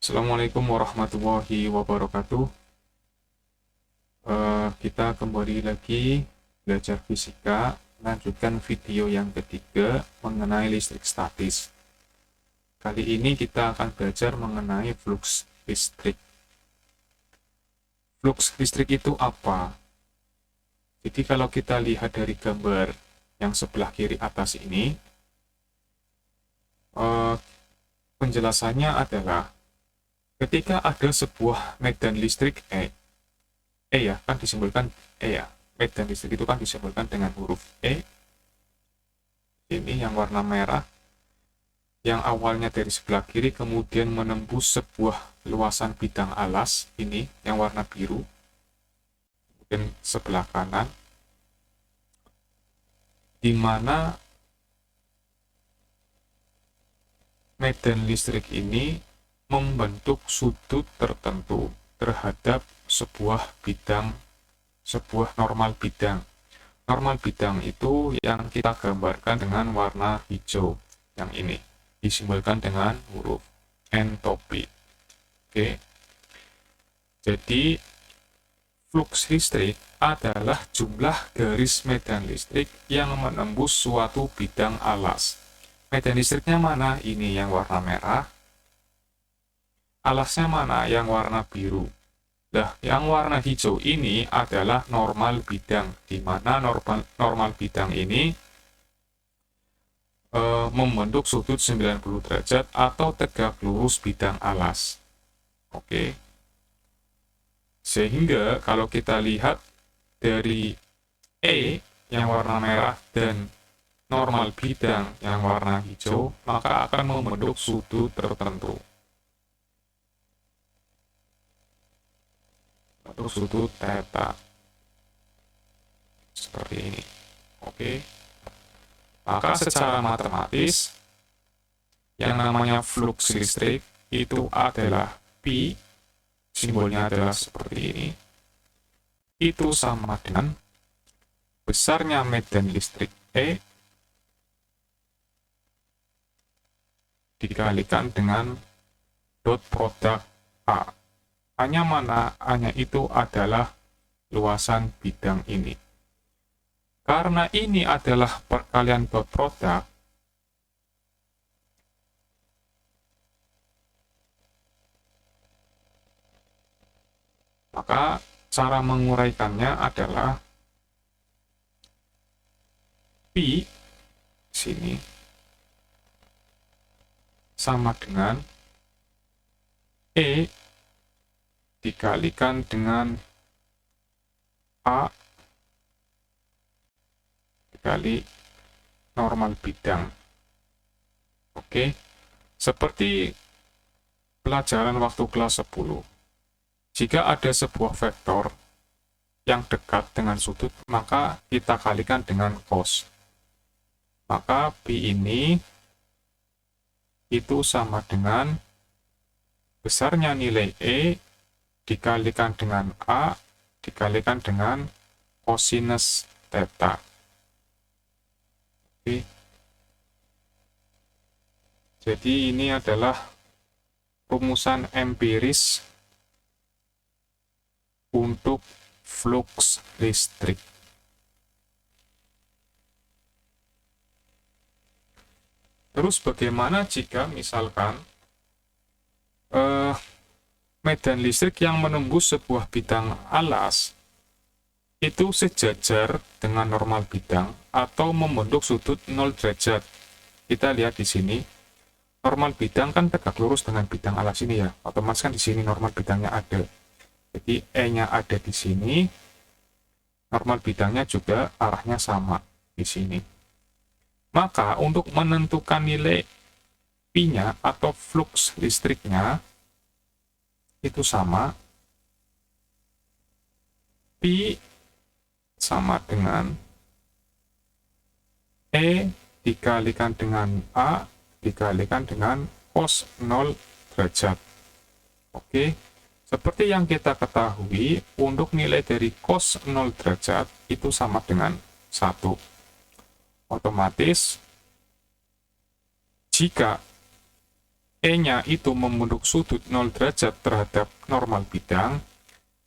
Assalamualaikum warahmatullahi wabarakatuh. Kita kembali lagi belajar fisika, lanjutkan video yang ketiga mengenai listrik statis. Kali ini kita akan belajar mengenai flux listrik. Flux listrik itu apa? Jadi kalau kita lihat dari gambar yang sebelah kiri atas ini, eh, penjelasannya adalah ketika ada sebuah medan listrik ya, kan disimbolkan ya. Medan listrik itu kan disimbolkan dengan huruf E. Ini yang warna merah, yang awalnya dari sebelah kiri kemudian menembus sebuah luasan bidang alas, ini yang warna biru. Kemudian sebelah kanan, di mana medan listrik ini membentuk sudut tertentu terhadap sebuah normal bidang. Normal bidang itu yang kita gambarkan dengan warna hijau, yang ini disimbolkan dengan huruf entopi. Oke. Jadi flux listrik adalah jumlah garis medan listrik yang menembus suatu bidang alas. Medan listriknya mana? Ini yang warna merah. Alasnya mana? Yang warna biru. Nah, yang warna hijau ini adalah normal bidang, di mana normal bidang ini membentuk sudut 90 derajat atau tegak lurus bidang alas. Oke. Sehingga kalau kita lihat dari E yang warna merah dan normal bidang yang warna hijau, maka akan membentuk sudut tertentu. Atau sudut theta. Seperti ini. Oke. Maka secara matematis, yang namanya flux listrik itu adalah P, simbolnya adalah seperti ini, itu sama dengan besarnya medan listrik E dikalikan dengan dot produk A. A-nya mana? A-nya itu adalah luasan bidang ini. Karena ini adalah perkalian dot produk, maka cara menguraikannya adalah Pi sini sama dengan E dikalikan dengan A dikali normal bidang. Oke, seperti pelajaran waktu kelas 10. Jika ada sebuah vektor yang dekat dengan sudut, maka kita kalikan dengan cos. Maka Pi ini itu sama dengan besarnya nilai E dikalikan dengan A dikalikan dengan kosinus theta. Oke. Jadi ini adalah rumusan empiris untuk flux listrik. Terus bagaimana jika misalkan medan listrik yang menembus sebuah bidang alas itu sejajar dengan normal bidang atau membentuk sudut 0 derajat. Kita lihat di sini, normal bidang kan tegak lurus dengan bidang alas ini ya. Otomatis kan di sini normal bidangnya ada. Jadi E-nya ada di sini, normal bidangnya juga arahnya sama di sini. Maka untuk menentukan nilai Pi-nya atau flux listriknya itu sama Pi sama dengan E dikalikan dengan A dikalikan dengan cos 0 derajat. Oke, seperti yang kita ketahui, untuk nilai dari cos 0 derajat itu sama dengan 1. Otomatis jika E-nya itu membentuk sudut 0 derajat terhadap normal bidang,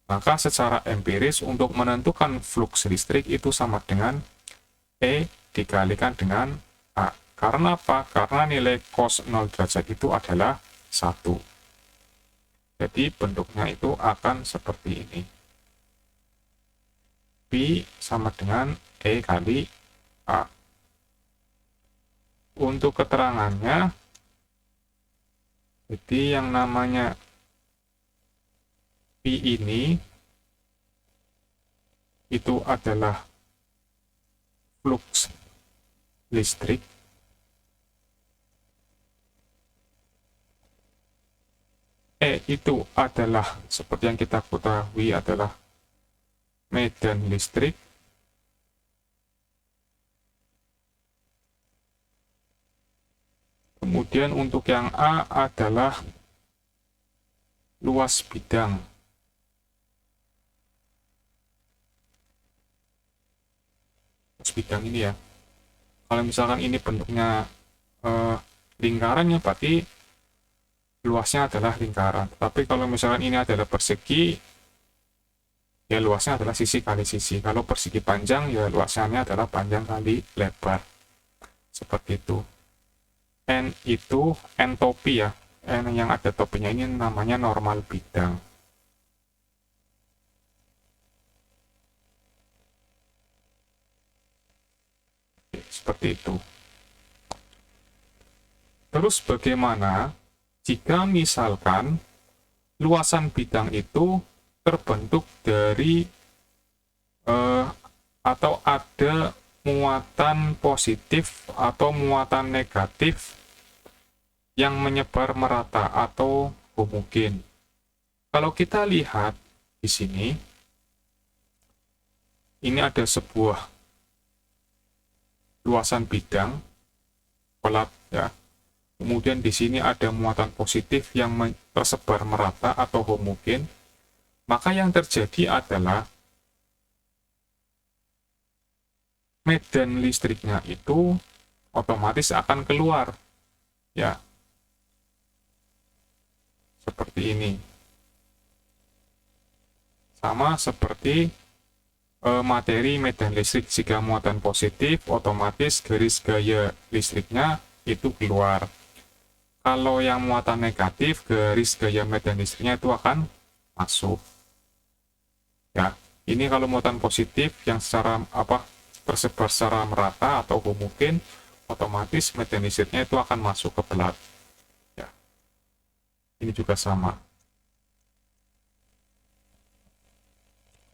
maka secara empiris untuk menentukan flux listrik itu sama dengan E dikalikan dengan A. Karena apa? Karena nilai cos 0 derajat itu adalah 1. Jadi bentuknya itu akan seperti ini. P sama dengan E kali A. Untuk keterangannya, jadi yang namanya P ini itu adalah flux listrik. E itu adalah seperti yang kita ketahui adalah medan listrik. Kemudian untuk yang A adalah luas bidang. Luas bidang ini ya. Kalau misalkan ini bentuknya lingkarannya, berarti luasnya adalah lingkaran. Tapi kalau misalkan ini adalah persegi, ya luasnya adalah sisi kali sisi. Kalau persegi panjang, ya luasnya adalah panjang kali lebar. Seperti itu. N itu entopi ya. N yang ada topinya ini namanya normal bidang. Seperti itu. Terus bagaimana jika misalkan luasan bidang itu terbentuk dari atau ada muatan positif atau muatan negatif yang menyebar merata atau homogen. Kalau kita lihat di sini, ini ada sebuah luasan bidang pelat ya. Kemudian di sini ada muatan positif yang tersebar merata atau homogen. Maka yang terjadi adalah medan listriknya itu otomatis akan keluar ya. Seperti ini. Sama seperti materi medan listrik, jika muatan positif otomatis garis gaya listriknya itu keluar. Kalau yang muatan negatif, garis gaya medan listriknya itu akan masuk. Ya, ini kalau muatan positif yang secara tersebar secara merata atau homogen, otomatis medan listriknya itu akan masuk ke pelat. Ya. Ini juga sama.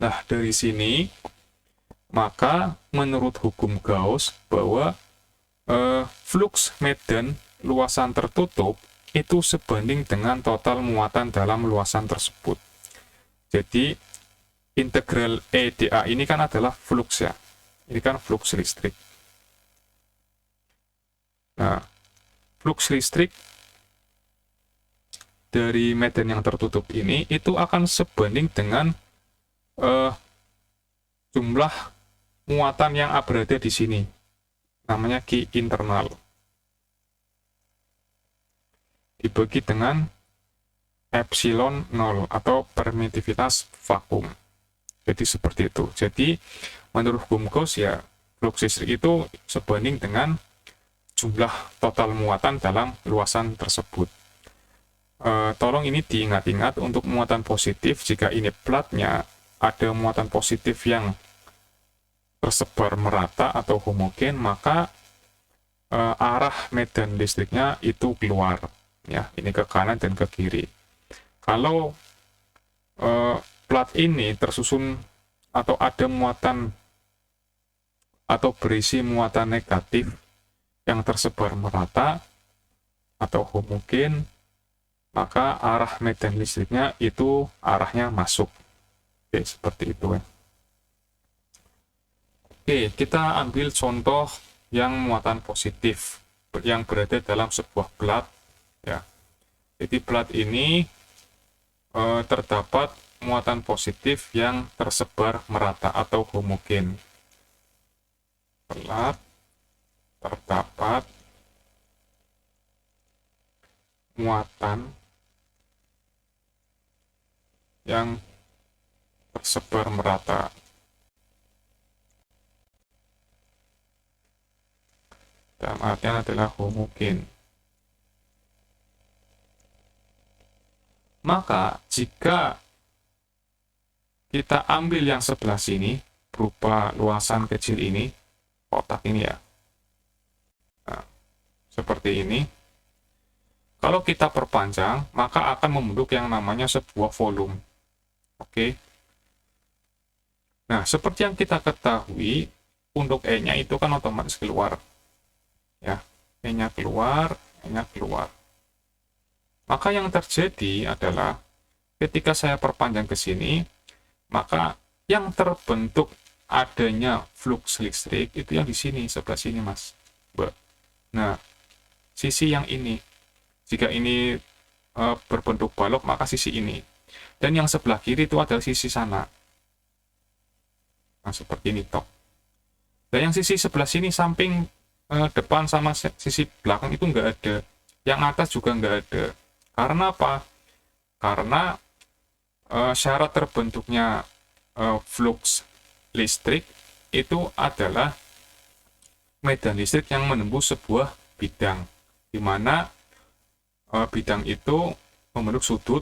Nah, dari sini maka menurut hukum Gauss bahwa flux medan luasan tertutup itu sebanding dengan total muatan dalam luasan tersebut. Jadi integral E dA ini kan adalah flux ya. Ini kan flux listrik. Nah, flux listrik dari medan yang tertutup ini itu akan sebanding dengan jumlah muatan yang berada di sini. Namanya Q internal. Dibagi dengan epsilon 0 atau permitivitas vakum. Jadi seperti itu. Jadi menurut hukum Gauss ya flux listrik itu sebanding dengan jumlah total muatan dalam luasan tersebut. Tolong ini diingat-ingat untuk muatan positif, jika ini platnya ada muatan positif yang tersebar merata atau homogen, maka arah medan listriknya itu keluar ya, ini ke kanan dan ke kiri. Kalau plat ini tersusun atau ada muatan atau berisi muatan negatif yang tersebar merata atau homogen, maka arah medan listriknya itu arahnya masuk. Oke, seperti itu ya. Oke, kita ambil contoh yang muatan positif yang berada dalam sebuah plat ya. Jadi plat ini terdapat muatan positif yang tersebar merata atau homogen. Plat terdapat muatan yang tersebar merata. Dalam artian adalah homogen. Maka jika kita ambil yang sebelah sini berupa luasan kecil ini, kotak ini ya, nah, seperti ini. Kalau kita perpanjang, maka akan membentuk yang namanya sebuah volume. Oke. Nah, seperti yang kita ketahui, untuk E-nya itu kan otomatis keluar. Ya, E-nya keluar, E-nya keluar. Maka yang terjadi adalah ketika saya perpanjang ke sini, maka yang terbentuk adanya flux listrik itu yang di sini, sebelah sini, Mas. Nah, sisi yang ini. Jika ini berbentuk balok, maka sisi ini. Dan yang sebelah kiri itu adalah sisi sana. Nah, seperti ini toh. Dan yang sisi sebelah sini, samping depan sama sisi belakang itu nggak ada. Yang atas juga nggak ada. Karena apa? Karena syarat terbentuknya flux listrik itu adalah medan listrik yang menembus sebuah bidang, di mana bidang itu membentuk sudut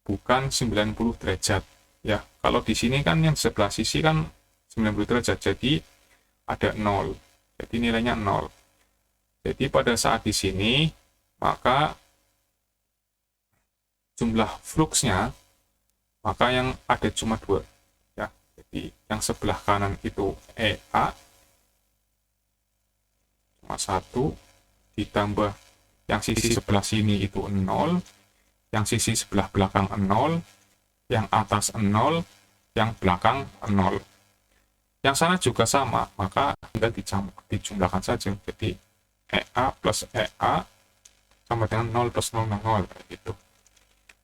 bukan 90 derajat. Ya, kalau di sini kan yang sebelah sisi kan 90 derajat, jadi ada 0. Jadi nilainya 0. Jadi pada saat di sini, maka jumlah fluxnya, maka yang ada cuma 2. Ya, jadi yang sebelah kanan itu EA cuma 1 ditambah yang sisi sebelah sini itu 0, yang sisi sebelah belakang 0, yang atas 0, yang belakang 0. Yang sana juga sama, maka tinggal dijumlahkan saja. Jadi EA plus EA sama dengan 0 plus 0, 0, gitu.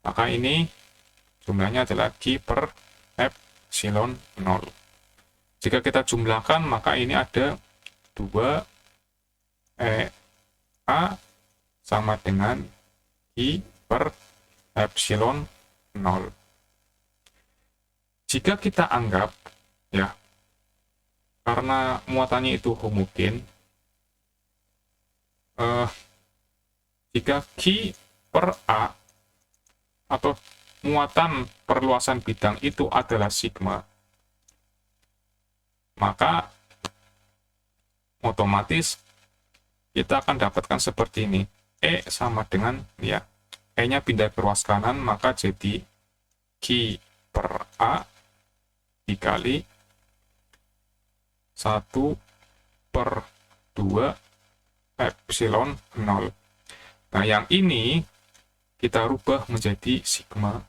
Maka ini jumlahnya adalah Q per epsilon 0. Jika kita jumlahkan, maka ini ada 2 EA sama dengan I per epsilon 0. Jika kita anggap, ya, karena muatannya itu homogen, jika Q per A atau muatan perluasan bidang itu adalah sigma, maka otomatis kita akan dapatkan seperti ini. E sama dengan, ya, E-nya pindah ke ruas kanan, maka jadi Q per A dikali 1 per 2 epsilon 0. Nah, yang ini kita rubah menjadi sigma.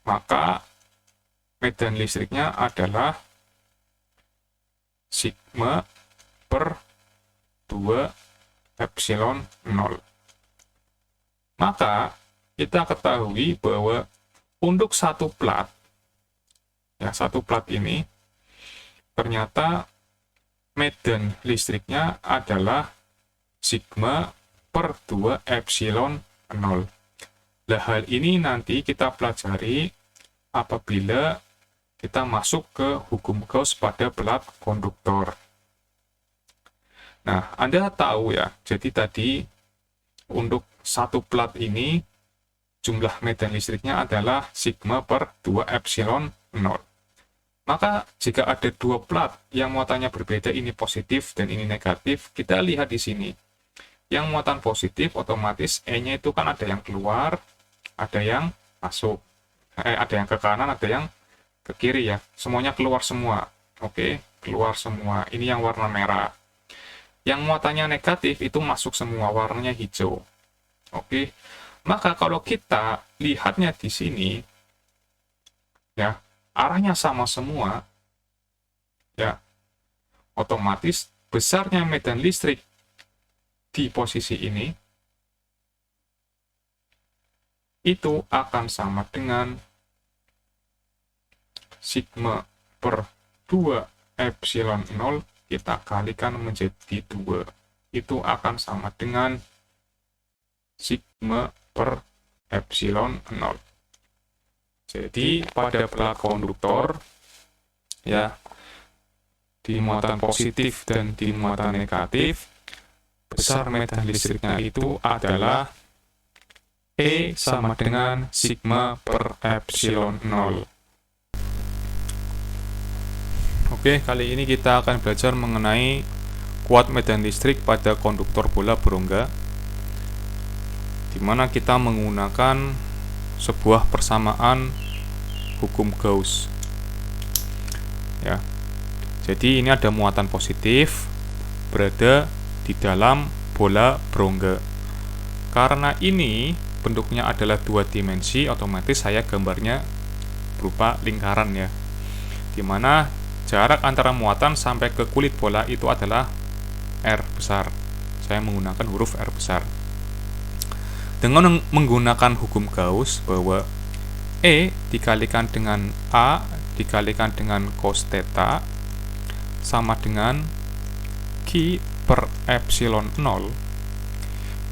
Maka medan listriknya adalah sigma per 2 epsilon 0. Maka kita ketahui bahwa untuk satu plat, ya, satu plat ini ternyata medan listriknya adalah sigma per 2 epsilon 0. Nah, hal ini nanti kita pelajari apabila kita masuk ke hukum Gauss pada plat konduktor. Nah, Anda tahu ya, jadi tadi untuk satu plat ini jumlah medan listriknya adalah sigma per 2 epsilon 0. Maka jika ada 2 plat yang muatannya berbeda, ini positif dan ini negatif, kita lihat di sini. Yang muatan positif otomatis E-nya itu kan ada yang keluar, ada yang masuk. Ada yang ke kanan, ada yang ke kiri ya. Semuanya keluar semua. Oke, keluar semua. Ini yang warna merah. Yang muatannya negatif itu masuk semua, warnanya hijau. Oke. Maka kalau kita lihatnya di sini, ya, arahnya sama semua, ya, otomatis besarnya medan listrik di posisi ini itu akan sama dengan sigma per 2 epsilon 0 kita kalikan menjadi 2. Itu akan sama dengan sigma per epsilon 0. Jadi pada pola konduktor ya, di muatan positif dan di muatan negatif, besar medan listriknya itu adalah E sama dengan sigma per epsilon 0. Oke, kali ini kita akan belajar mengenai kuat medan listrik pada konduktor bola berongga, di mana kita menggunakan sebuah persamaan hukum Gauss. Ya. Jadi ini ada muatan positif berada di dalam bola berongga. Karena ini bentuknya adalah 2 dimensi, otomatis saya gambarnya berupa lingkaran ya. Di mana jarak antara muatan sampai ke kulit bola itu adalah R besar. Saya menggunakan huruf R besar. Dengan menggunakan hukum Gauss bahwa E dikalikan dengan A dikalikan dengan cos theta sama dengan Q per epsilon 0,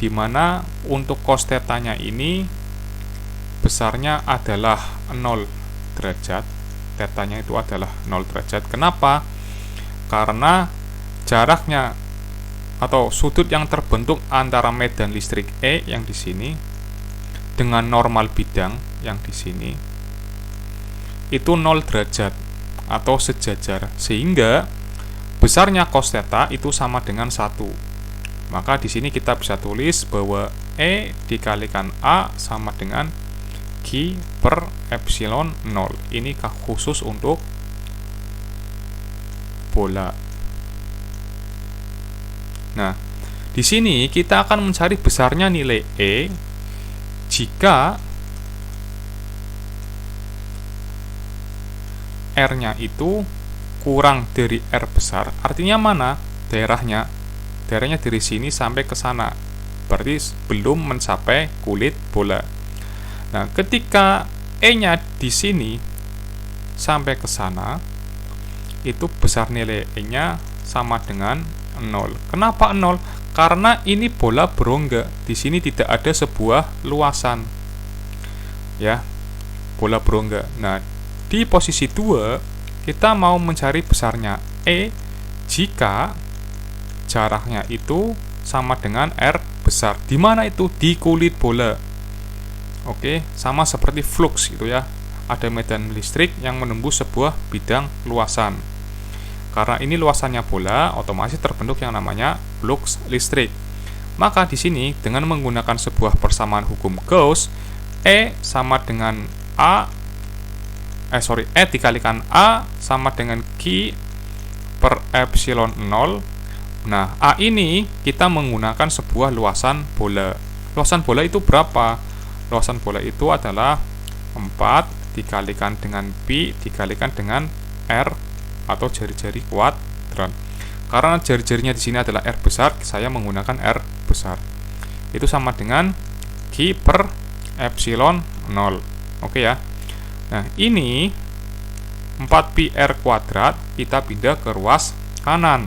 di mana untuk cos theta-nya ini besarnya adalah 0 derajat, theta-nya itu adalah 0 derajat. Kenapa? Karena jaraknya atau sudut yang terbentuk antara medan listrik E yang di sini dengan normal bidang yang di sini itu 0 derajat atau sejajar, sehingga besarnya cos theta itu sama dengan 1. Maka di sini kita bisa tulis bahwa E dikalikan A sama dengan Q per epsilon 0. Ini khusus untuk bola. Nah, di sini kita akan mencari besarnya nilai E jika R-nya itu kurang dari R besar. Artinya mana? Daerahnya dari sini sampai ke sana, berarti belum mencapai kulit bola. Nah, ketika E-nya di sini sampai ke sana, itu besar nilai E-nya sama dengan 0. Kenapa 0? Karena ini bola berongga. Di sini tidak ada sebuah luasan. Ya, bola berongga. Nah, di posisi 2, kita mau mencari besarnya E jika jaraknya itu sama dengan R besar. Di mana itu? Di kulit bola. Oke, sama seperti flux gitu ya. Ada medan listrik yang menembus sebuah bidang luasan. Karena ini luasannya bola, otomatis terbentuk yang namanya flux listrik. Maka di sini dengan menggunakan sebuah persamaan hukum Gauss, E sama dengan E dikalikan A sama dengan Q per epsilon 0. Nah, A ini kita menggunakan sebuah luasan bola. Luasan bola itu berapa? Luasan bola itu adalah 4 dikalikan dengan pi dikalikan dengan R atau jari-jari kuadrat. Karena jari-jarinya di sini adalah R besar, saya menggunakan R besar. Itu sama dengan Q per epsilon 0. Oke ya. Nah, ini 4pi R kuadrat kita pindah ke ruas kanan.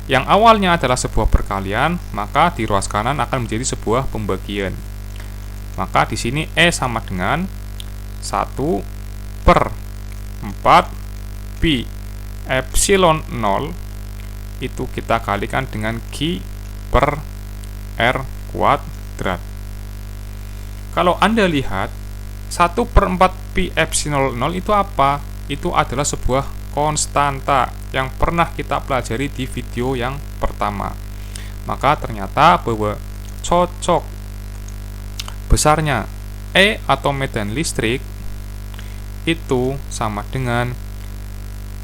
Yang awalnya adalah sebuah perkalian, maka di ruas kanan akan menjadi sebuah pembagian. Maka di sini E sama dengan 1 per 4 pi epsilon 0 itu kita kalikan dengan Q per R kuadrat. Kalau Anda lihat 1 per 4 pi epsilon 0 itu apa? Itu adalah sebuah konstanta yang pernah kita pelajari di video yang pertama. Maka ternyata bahwa cocok besarnya E atau medan listrik itu sama dengan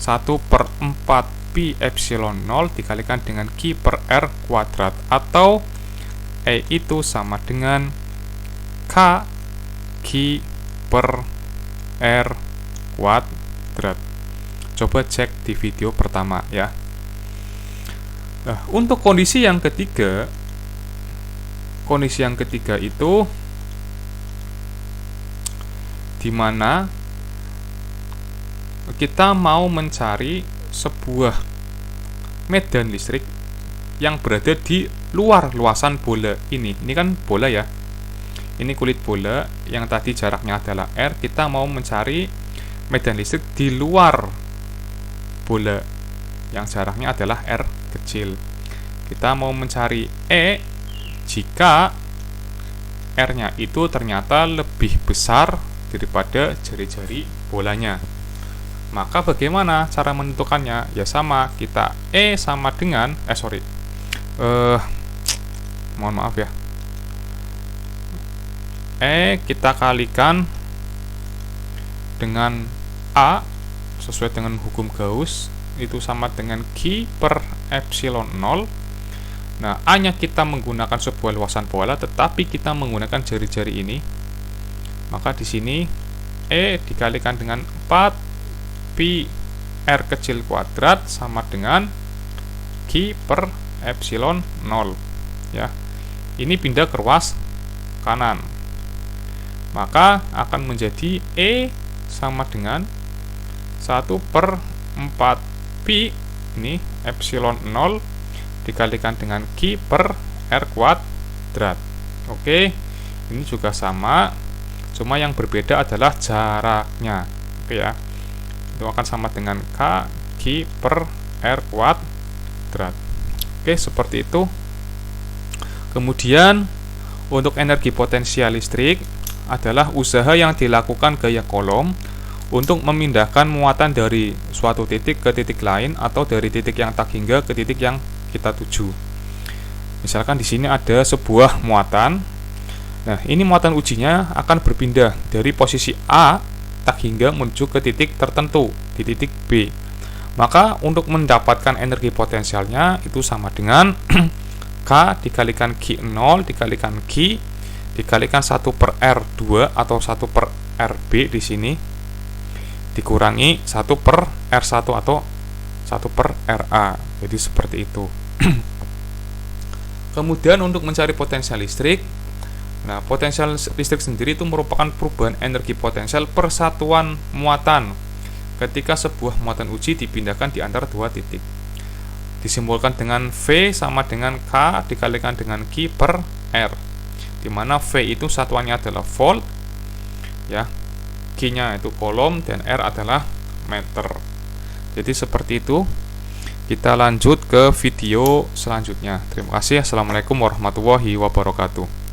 1 per 4 pi epsilon 0 dikalikan dengan Q per R kuadrat, atau E itu sama dengan K Q per R kuadrat. Coba cek di video pertama ya. Nah, untuk kondisi yang ketiga itu di mana kita mau mencari sebuah medan listrik yang berada di luar luasan bola ini. Ini kan bola ya. Ini kulit bola yang tadi jaraknya adalah R. Kita mau mencari medan listrik di luar bola yang jaraknya adalah R kecil. Kita mau mencari E jika R-nya itu ternyata lebih besar daripada jari-jari bolanya. Maka bagaimana cara menentukannya? Ya sama, kita E sama dengan mohon maaf ya. E kita kalikan dengan A sesuai dengan hukum Gauss, itu sama dengan Q per epsilon 0. Nah, A-nya kita menggunakan sebuah luasan bola, tetapi kita menggunakan jari-jari ini. Maka di sini E dikalikan dengan 4 pi R kecil kuadrat sama dengan Q per epsilon 0. Ya. Ini pindah ke ruas kanan. Maka akan menjadi E sama dengan 1 per 4 pi ini epsilon 0 dikalikan dengan Q per R kuadrat. Oke, ini juga sama, cuma yang berbeda adalah jaraknya. Oke ya, itu akan sama dengan K Q per R kuadrat. Oke, seperti itu. Kemudian untuk energi potensial listrik adalah usaha yang dilakukan gaya kolom untuk memindahkan muatan dari suatu titik ke titik lain atau dari titik yang tak hingga ke titik yang kita tuju. Misalkan di sini ada sebuah muatan. Nah, ini muatan ujinya akan berpindah dari posisi A tak hingga menuju ke titik tertentu di titik B. Maka untuk mendapatkan energi potensialnya itu sama dengan K dikalikan Q0 dikalikan Q dikalikan 1 per R2 atau 1 per RB di sini dikurangi 1 per R1 atau 1 per RA. Jadi seperti itu. Kemudian untuk mencari potensial listrik, nah potensial listrik sendiri itu merupakan perubahan energi potensial persatuan muatan ketika sebuah muatan uji dipindahkan di antara dua titik. Disimbolkan dengan V sama dengan K dikalikan dengan Q per R, di mana V itu satuannya adalah volt, ya, Q-nya itu kolom dan R adalah meter. Jadi seperti itu. Kita lanjut ke video selanjutnya. Terima kasih. Assalamualaikum warahmatullahi wabarakatuh.